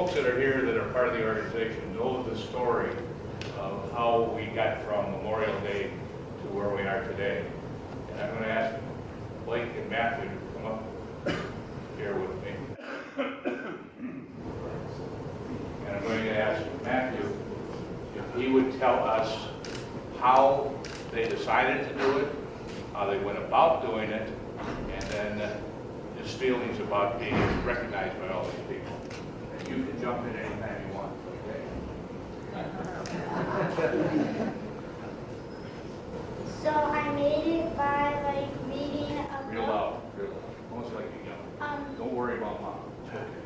folks that are here that are part of the organization know the story of how we got from Memorial Day to where we are today. And I'm going to ask Blake and Matthew to come up here with me. And I'm going to ask Matthew if he would tell us how they decided to do it, how they went about doing it, and then his feelings about being recognized by all these people. And you can jump in anytime you want, okay? So I made it by like reading a Real book. loud, almost like you yell. Don't worry about mom.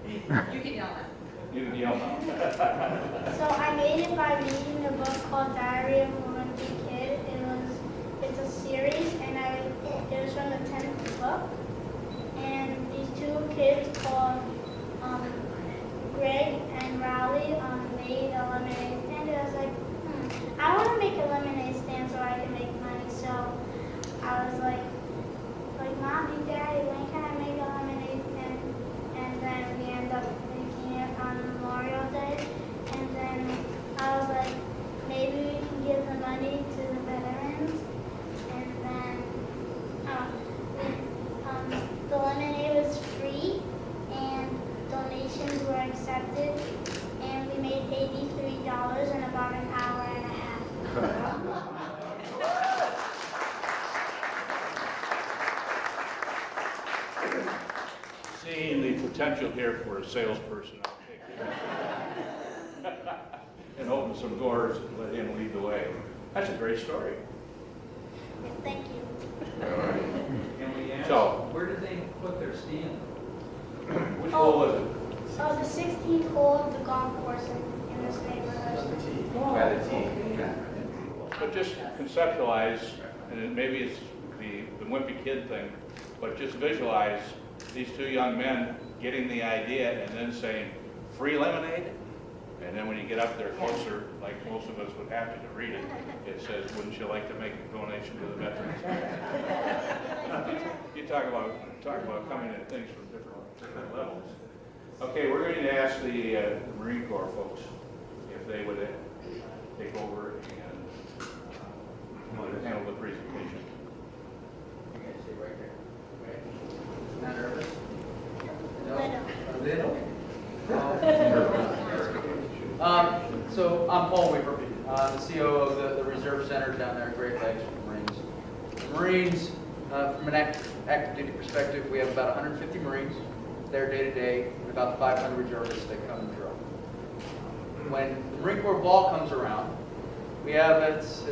You can yell at. You can yell now. So I made it by reading a book called Diary of a Wimpy Kid. It's a series, and it was from the 10th book. And these two kids called Greg and Raleigh made a lemonade stand. And I was like, I want to make a lemonade stand so I can make money. So I was like, Mommy, Daddy, when can I make a lemonade stand? And then we ended up making it on Memorial Day. And then I was like, maybe we can give the money to the veterans. And then the lemonade was free and donations were accepted. And we made $83 in about an hour and a half. Seeing the potential here for a salesperson, I'll take it. And open some doors and let him lead the way. That's a great story. Thank you. All right. Can we ask, So- where did they put their stand? Which hole was it? Oh, the 16th hole of the golf course in this neighborhood. By the T. But just conceptualize, and maybe it's the wimpy kid thing, but just visualize these two young men getting the idea and then saying, free lemonade? And then when you get up there closer, like most of us would have to read it, it says, wouldn't you like to make a donation to the veterans? You talk about coming at things from different levels. Okay, we're going to ask the Marine Corps folks if they would take over and handle the presentation. You guys stay right there. Okay. Not nervous? Little. So I'm Paul Weaver, the COO of the Reserve Center down there at Great Lakes for the Marines. The Marines, from an active duty perspective, we have about 150 Marines there day to day, and about 500 reservists that come and drill. When the Marine Corps Ball comes around, we have its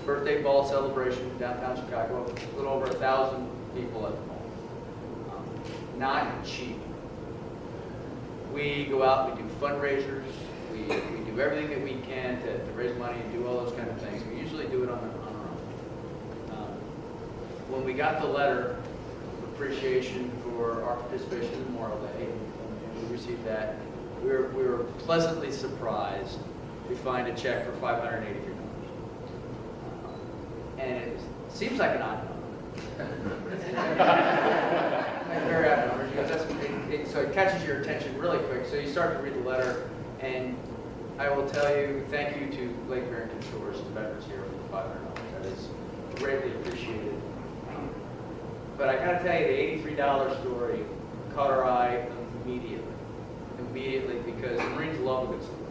birthday ball celebration in downtown Chicago, a little over 1,000 people at the ball. Not cheap. We go out, we do fundraisers, we do everything that we can to raise money and do all those kind of things. We usually do it on our own. When we got the letter of appreciation for our participation in Memorial Day, and we received that, we were pleasantly surprised to find a check for $583. And it seems like an odd number. Very odd number. So it catches your attention really quick. So you start to read the letter, and I will tell you, thank you to Lake Barrington Shores, the veterans here, for the $500. That is greatly appreciated. But I got to tell you, the $83 story caught our eye immediately, because the Marines love a good story.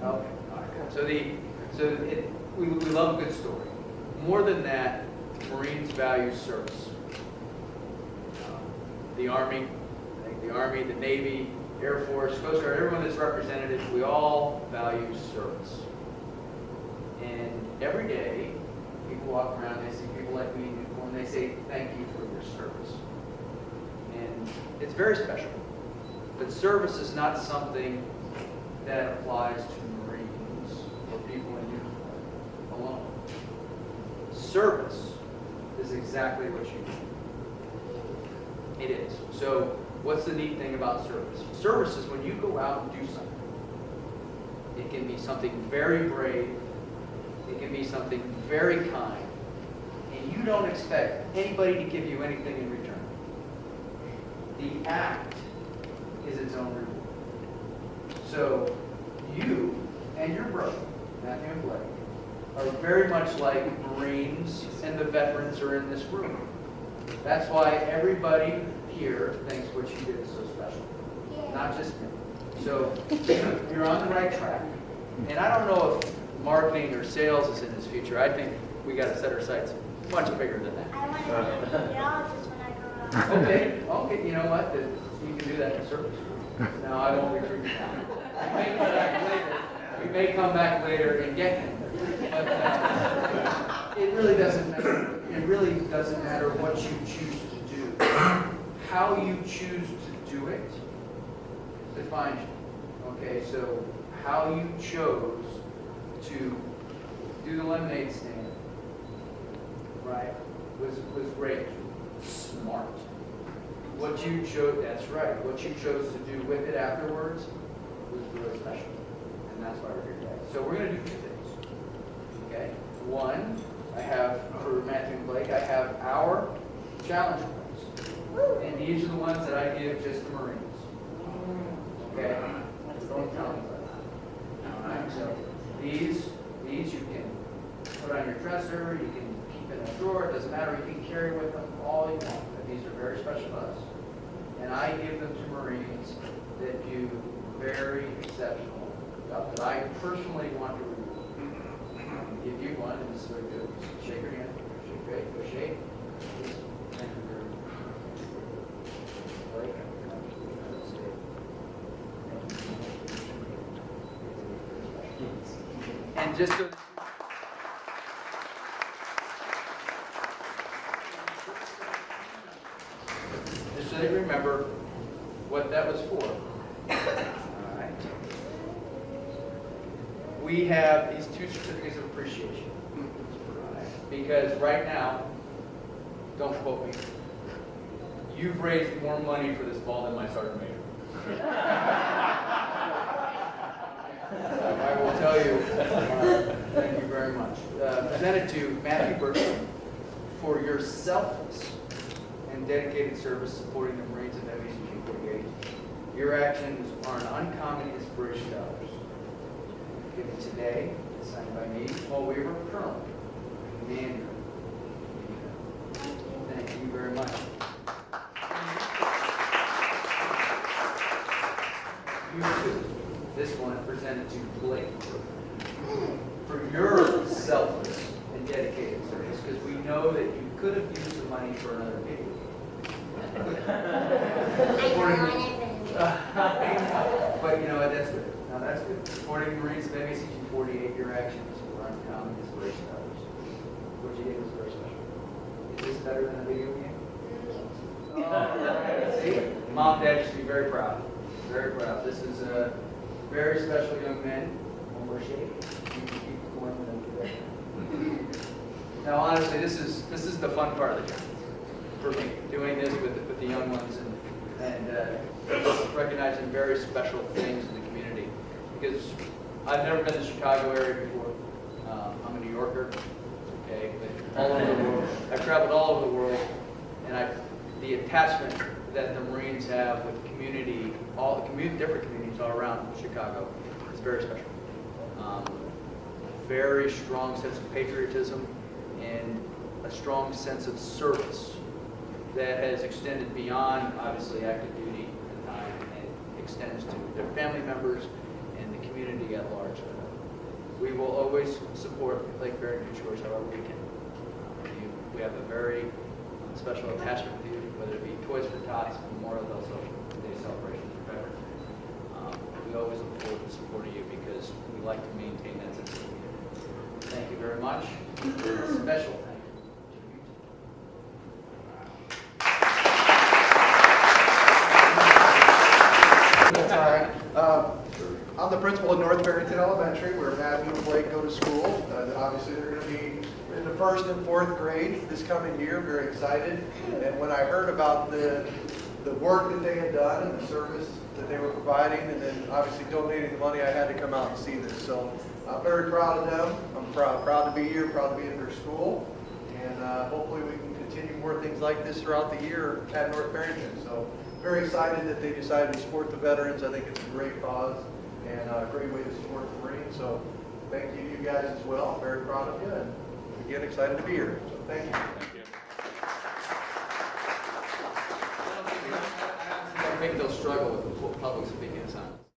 Okay. All right. We love a good story. More than that, Marines value service. The Army, the Navy, Air Force, Coast Guard, everyone that's represented, we all value service. And every day, people walk around, they see people like me in uniform, they say, thank you for your service. And it's very special. But service is not something that applies to Marines or people in uniform alone. Service is exactly what you do. It is. So what's the neat thing about service? Service is when you go out and do something. It can be something very brave. It can be something very kind. And you don't expect anybody to give you anything in return. The act is its own reward. So you and your brother, Matthew and Blake, are very much like Marines and the veterans are in this room. That's why everybody here thinks what you did is so special, not just me. So you're on the right track. And I don't know if marketing or sales is in this future. I think we got to set our sights much bigger than that. I want to be a meteorologist when I grow up. Okay, you know what? You can do that in service. No, I won't recruit you now. We may come back later. We may come back later and get him. But it really doesn't matter. It really doesn't matter what you choose to do. How you choose to do it defines you. Okay, so how you chose to do the lemonade stand, right, was great. Smart. What you chose, that's right, what you chose to do with it afterwards was really special. And that's why we're here today. So we're going to do 2 things. Okay? One, I have, for Matthew and Blake, I have our challenge points. And these are the ones that I give just the Marines. Okay? Don't tell me about that. Alright, so these you can put on your dresser, you can keep in a drawer, it doesn't matter, you can carry with them all you want. But these are very special to us. And I give them to Marines that do very exceptional stuff that I personally want to reward. Give you one, and this is very good. Shake your hand. Shake, great. Go shake. Thank you very much. Blake, and just so that you remember what that was for. All right. We have these 2 certificates of appreciation. Because right now, don't quote me, you've raised more money for this ball than my sergeant major. I will tell you, thank you very much. Presented to Matthew Bertram for your selfless and dedicated service supporting the Marines of MECG 48. Your actions are an uncommon inspiration to others. Given today, it's signed by me, Paul Weaver, Colonel, Commander. Thank you very much. You too. This one presented to Blake for your selfless and dedicated service, because we know that you could have used the money for another video. But you know what, that's good. Now that's good. Supporting the Marines of MECG 48, your actions were uncommon inspiration to others. What you did was very special. Is this better than a video game? Oh, see? Mom, Dad should be very proud. Very proud. This is a very special young man. One more shake. You can keep going when I get there. Now, honestly, this is the fun part of the job for me, doing this with the young ones and just recognizing very special things in the community. Because I've never been to the Chicago area before. I'm a New Yorker, okay, but all over the world. I've traveled all over the world, and the attachment that the Marines have with the community, different communities all around Chicago, is very special. Very strong sense of patriotism and a strong sense of service that has extended beyond, obviously, active duty at the time, and extends to their family members and the community at large. We will always support Lake Barrington Shores however we can. We have a very special attachment with you, whether it be Toys for Tots, Memorial Day celebrations, or whatever. We always look forward to supporting you because we like to maintain that sense of community. Thank you very much. A special thank you to you. That's all right. I'm the principal of North Barrington Elementary, where Matthew and Blake go to school. Obviously, they're going to be in the 1st and 4th grade this coming year. Very excited. And when I heard about the work that they had done and the service that they were providing, and then obviously donating the money, I had to come out and see this. So I'm very proud of them. I'm proud to be here, proud to be at their school, and hopefully we can continue continue more things like this throughout the year at North Barrington. So very excited that they decided to support the veterans. I think it's a great cause and a great way to support the Marines. So thank you to you guys as well. Very proud of you, and again, excited to be here. So thank you. Thank you. I think they'll struggle with public speaking assignments.